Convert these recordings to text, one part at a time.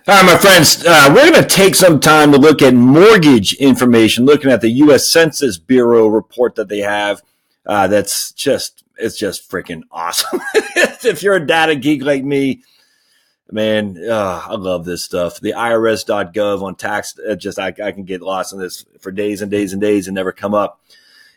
All right, my friends, we're going to take some time to look at mortgage information, looking at the U.S. Census Bureau report that they have. It's just freaking awesome. If you're a data geek like me, man, I love this stuff. The IRS.gov on tax, I can get lost in this for days and days and days and never come up.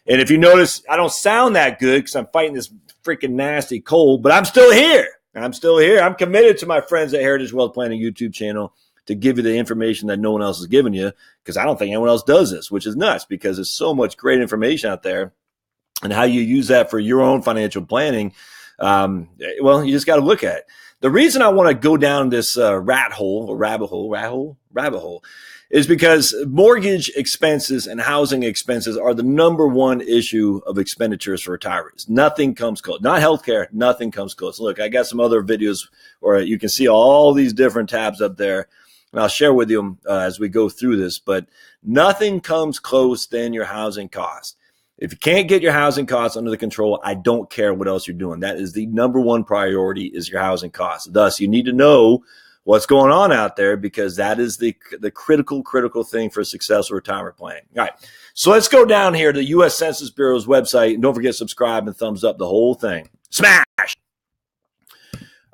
And if you notice, I don't sound that good because I'm fighting this freaking nasty cold, but I'm still here. I'm committed to my friends at Heritage Wealth Planning YouTube channel to give you the information that no one else is giving you, because I don't think anyone else does this, which is nuts because there's so much great information out there, and how you use that for your own financial planning. Well, you just got to look at it. The reason I want to go down this rabbit hole is because mortgage expenses and housing expenses are the number one issue of expenditures for retirees. Nothing comes close. Not healthcare. Nothing comes close. Look, I got some other videos where you can see all these different tabs up there, and I'll share with you as we go through this, but nothing comes close than your housing costs. If you can't get your housing costs under the control, I don't care what else you're doing. That is the number one priority, is your housing costs. Thus, you need to know what's going on out there, because that is the critical thing for successful retirement planning. All right. So let's go down here to the U.S. Census Bureau's website, and don't forget to subscribe and thumbs up the whole thing. Smash!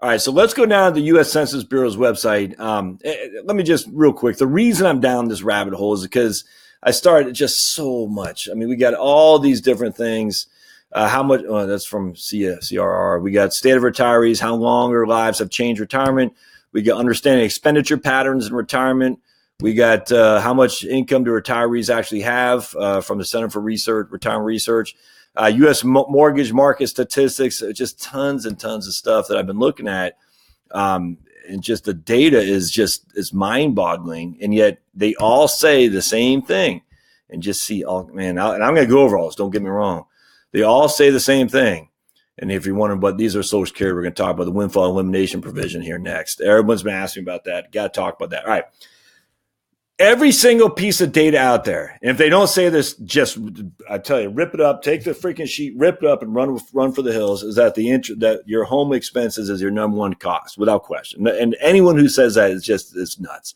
All right. So let's go down to the U.S. Census Bureau's website. Let me just real quick. The reason I'm down this rabbit hole is because I started just so much. I mean, we got all these different things. How much? Oh, that's from CRR. We got state of retirees, how long their lives have changed retirement. We got understanding expenditure patterns in retirement. We got how much income do retirees actually have from the Center for Retirement Research. U.S. mortgage market statistics, just tons and tons of stuff that I've been looking at. And just the data is mind-boggling. And yet they all say the same thing. And just see, and I'm going to go over all this, don't get me wrong. They all say the same thing. And if you're wondering what these are, Social Security, we're going to talk about the windfall elimination provision here next. Everyone's been asking about that. Got to talk about that. All right. Every single piece of data out there, and if they don't say this, just, I tell you, rip it up, take the freaking sheet, rip it up, and run for the hills, is that that your home expenses is your number one cost, without question. And anyone who says that is nuts.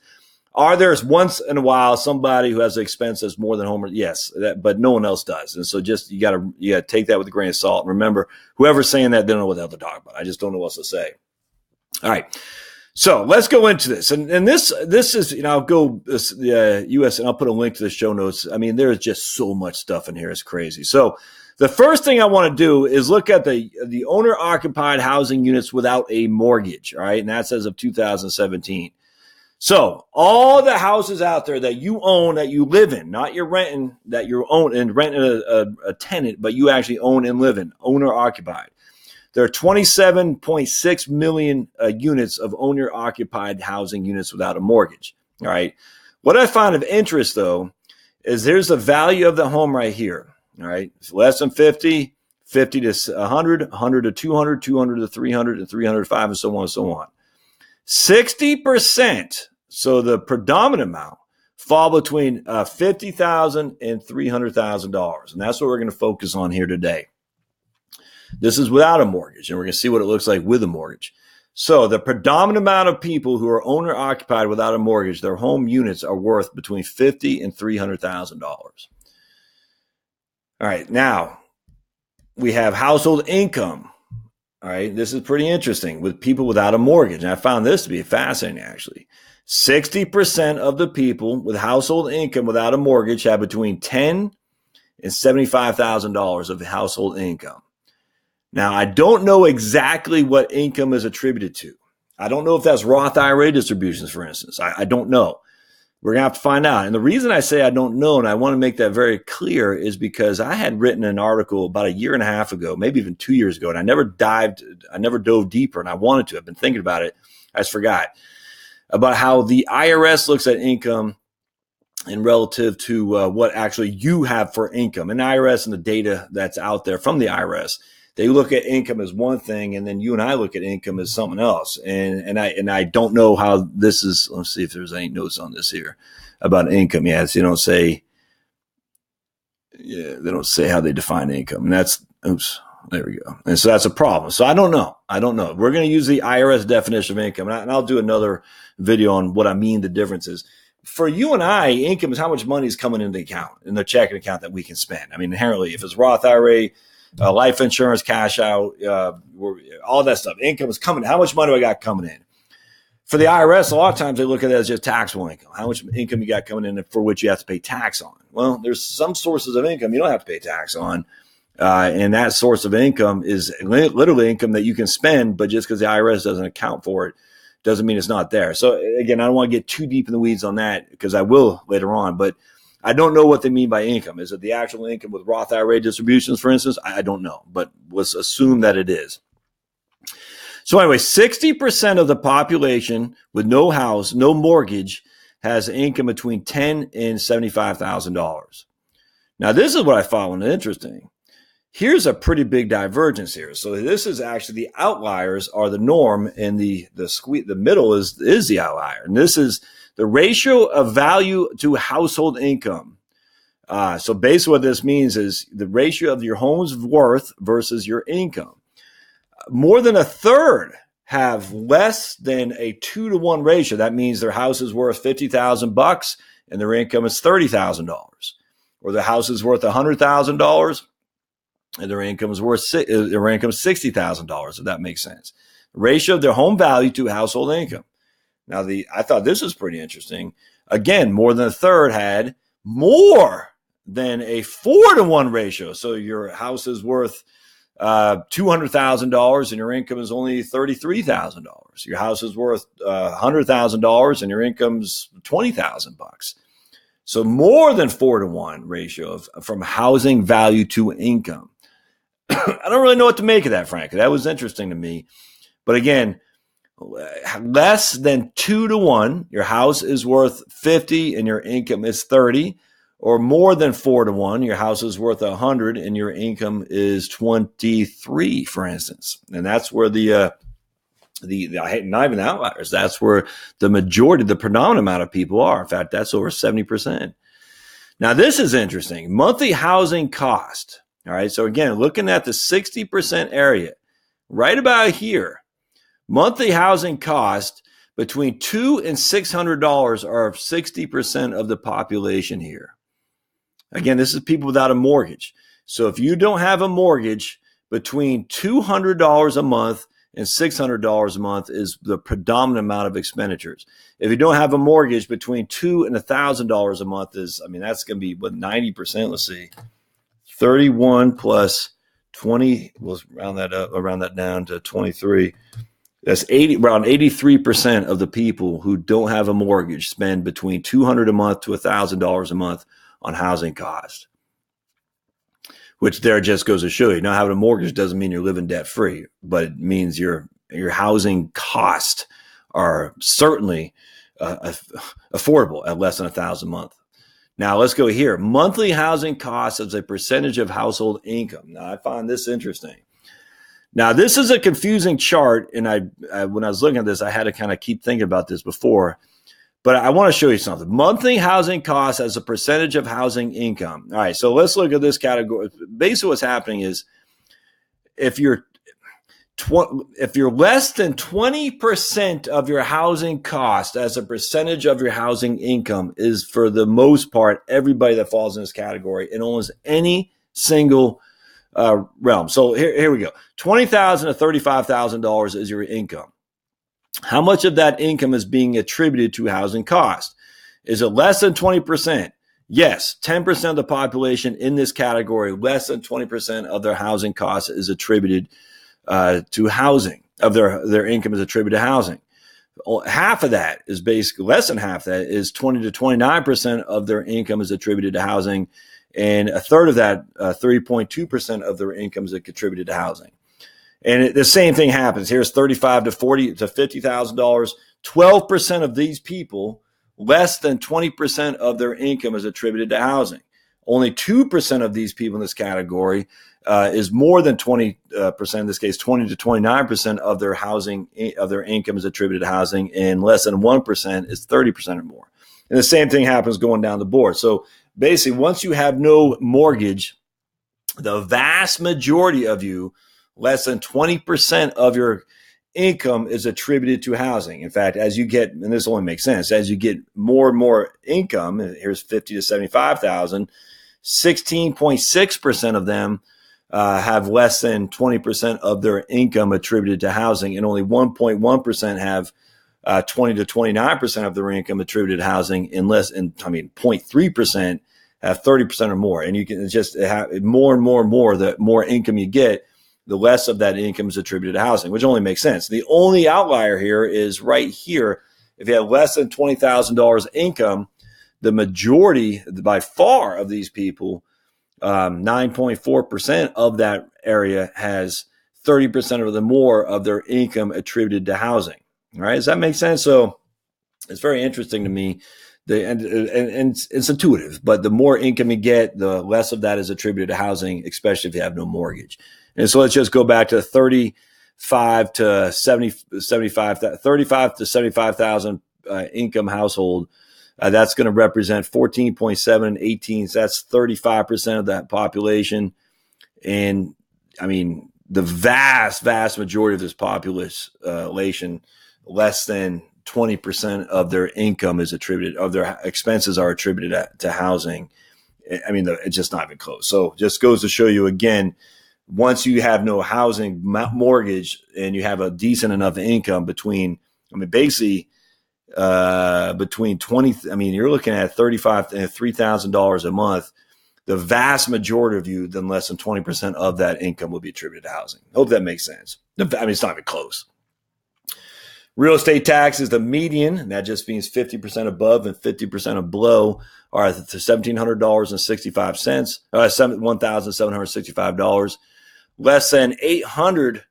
Are there once in a while somebody who has an expense that's more than home? Yes, but no one else does. And so just you got to take that with a grain of salt. And remember, whoever's saying that, they don't know what the hell they're talking about. I just don't know what else to say. All right. So let's go into this. And this is, I'll go US, and I'll put a link to the show notes. I mean, there's just so much stuff in here. It's crazy. So the first thing I want to do is look at the owner-occupied housing units without a mortgage. All right. And that's as of 2017. So all the houses out there that you own, that you live in, not you're renting, that you own and renting a tenant, but you actually own and live in, owner occupied. There are 27.6 million units of owner occupied housing units without a mortgage. All right. What I find of interest, though, is there's the value of the home right here. All right. It's less than 50, 50 to 100, 100 to 200, 200 to 300, and 300 to 5, and so on and so on. 60%, so the predominant amount, fall between $50,000 and $300,000. And that's what we're going to focus on here today. This is without a mortgage, and we're going to see what it looks like with a mortgage. So the predominant amount of people who are owner occupied without a mortgage, their home units are worth between $50,000 and $300,000. All right. Now we have household income. All right. This is pretty interesting with people without a mortgage. And I found this to be fascinating, actually. 60% of the people with household income without a mortgage have between $10,000 and $75,000 of household income. Now, I don't know exactly what income is attributed to. I don't know if that's Roth IRA distributions, for instance. I don't know. We're going to have to find out. And the reason I say I don't know, and I want to make that very clear, is because I had written an article about a year and a half ago, maybe even 2 years ago, and I never dove deeper, and I wanted to. I've been thinking about it. I just forgot about how the IRS looks at income and relative to what actually you have for income. And the IRS and the data that's out there from the IRS, they look at income as one thing, and then you and I look at income as something else. And I don't know how this is. Let's see if there's any notes on this here about income. Yeah, they don't say how they define income. And that's, oops, There we go. And so that's a problem. So I don't know. We're going to use the IRS definition of income, and I'll do another video on what I mean the differences. For you and I, income is how much money is coming into the account, in the checking account that we can spend. I mean, inherently, if it's Roth IRA, life insurance, cash out, all that stuff, income is coming. How much money do I got coming in? For the IRS, a lot of times they look at it as just taxable income. How much income you got coming in for which you have to pay tax on? Well, there's some sources of income you don't have to pay tax on. And that source of income is literally income that you can spend, but just because the IRS doesn't account for it doesn't mean it's not there. So again, I don't want to get too deep in the weeds on that because I will later on, but I don't know what they mean by income. Is it the actual income with Roth IRA distributions, for instance? I don't know, but let's assume that it is. So anyway, 60% of the population with no house, no mortgage, has income between $10,000 and $75,000. Now, this is what I found interesting. Here's a pretty big divergence here. So this is actually the outliers are the norm, and the middle is the outlier. And this is the ratio of value to household income. So basically what this means is the ratio of your home's worth versus your income. More than a third have less than a 2-to-1 ratio. That means their house is worth $50,000 and their income is $30,000. Or the house is worth $100,000 and their income is $60,000, if that makes sense. Ratio of their home value to household income. Now, I thought this was pretty interesting. Again, more than a third had more than a 4-to-1 ratio. So your house is worth $200,000 and your income is only $33,000. Your house is worth $100,000 and your income's $20,000. So more than 4-to-1 ratio from housing value to income. I don't really know what to make of that, frankly. That was interesting to me. But again, less than 2-to-1, your house is worth 50 and your income is 30, or more than 4-to-1, your house is worth 100 and your income is 23, for instance. And that's where not even the outliers, that's where the majority, the predominant amount of people are. In fact, that's over 70%. Now, this is interesting. Monthly housing cost. All right. So again, looking at the 60% area, right about here, monthly housing cost between $200 and $600 are 60% of the population here. Again, this is people without a mortgage. So if you don't have a mortgage, between $200 a month and $600 a month is the predominant amount of expenditures. If you don't have a mortgage, between $2,000 and $1,000 a month is, that's going to be 90%. Let's see, 31 plus 20. We'll round that down to 23. That's around 83% of the people who don't have a mortgage spend between $200 a month to $1,000 a month on housing costs. Which there just goes to show you, not having a mortgage doesn't mean you're living debt free, but it means your housing costs are certainly affordable at less than $1,000 a month. Now let's go here. Monthly housing costs as a percentage of household income. Now I find this interesting. Now this is a confusing chart, and when I was looking at this, I had to kind of keep thinking about this before. But I want to show you something. Monthly housing costs as a percentage of housing income. All right, so let's look at this category. Basically what's happening is if you're less than 20% of your housing cost as a percentage of your housing income is, for the most part, everybody that falls in this category in almost any single realm. So here we go. $20,000 to $35,000 is your income. How much of that income is being attributed to housing cost? Is it less than 20%? Yes, 10% of the population in this category, less than 20% of their housing costs is attributed to housing, of their income is attributed to housing. Half of that is basically, less than half that is 20 to 29% of their income is attributed to housing. And a third of that, 3.2% of their income is contributed to housing. And the same thing happens. Here's $35,000 to $40,000 to $50,000. 12% of these people, less than 20% of their income is attributed to housing. Only 2% of these people in this category is more than 20%. In this case, 20 to 29% of their income is attributed to housing, and less than 1% is 30% or more. And the same thing happens going down the board. So basically, once you have no mortgage, the vast majority of you, less than 20% of your income is attributed to housing. In fact, as you get, and this only makes sense, as you get more and more income, here's 50 to 75,000, 16.6% of them have less than 20% of their income attributed to housing, and only 1.1% have 20 to 29% of their income attributed to housing, and 0.3% have 30% or more. And you can just have more and more and more, the more income you get, the less of that income is attributed to housing, which only makes sense. The only outlier here is right here. If you have less than $20,000 income, the majority, by far, of these people, 9.4% of that area has 30% or the more of their income attributed to housing. All right, does that make sense? So it's very interesting to me. And it's intuitive, but the more income you get, the less of that is attributed to housing, especially if you have no mortgage. And so let's just go back to 35 to 75,000 income household. That's going to represent 14.7 and 18. So that's 35% of that population. And I mean, the vast majority of this population, less than 20% of their income is attributed, of their expenses are attributed to housing. I mean, it's just not even close. So just goes to show you again, once you have no housing mortgage and you have a decent enough income between 20, you're looking at $3,000 a month. The vast majority of you, then less than 20% of that income will be attributed to housing. Hope that makes sense. I mean, it's not even close. Real estate tax is the median, and that just means 50% above and 50% below are $1,700.65, $1,765. Less than 800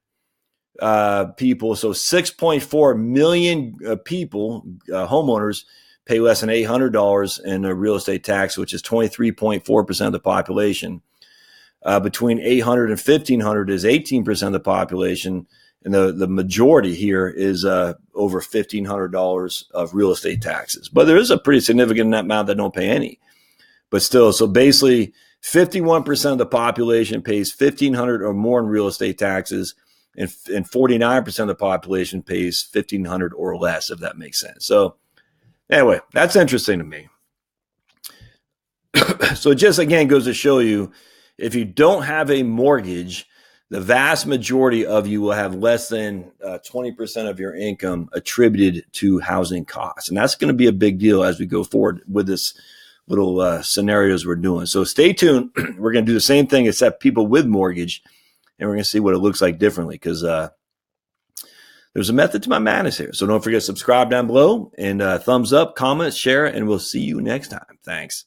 people, so 6.4 million people, homeowners, pay less than $800 in a real estate tax, which is 23.4% of the population. Between 800 and 1,500 is 18% of the population. And the majority here is over $1,500 of real estate taxes. But there is a pretty significant amount that don't pay any. But still, so basically 51% of the population pays $1,500 or more in real estate taxes, and 49% of the population pays $1,500 or less, if that makes sense. So anyway, that's interesting to me. So it just, again, goes to show you, if you don't have a mortgage, the vast majority of you will have less than 20% of your income attributed to housing costs. And that's going to be a big deal as we go forward with this little scenarios we're doing. So stay tuned. We're going to do the same thing, except people with mortgage, and we're going to see what it looks like differently, because there's a method to my madness here. So don't forget to subscribe down below, and thumbs up, comment, share, and we'll see you next time. Thanks.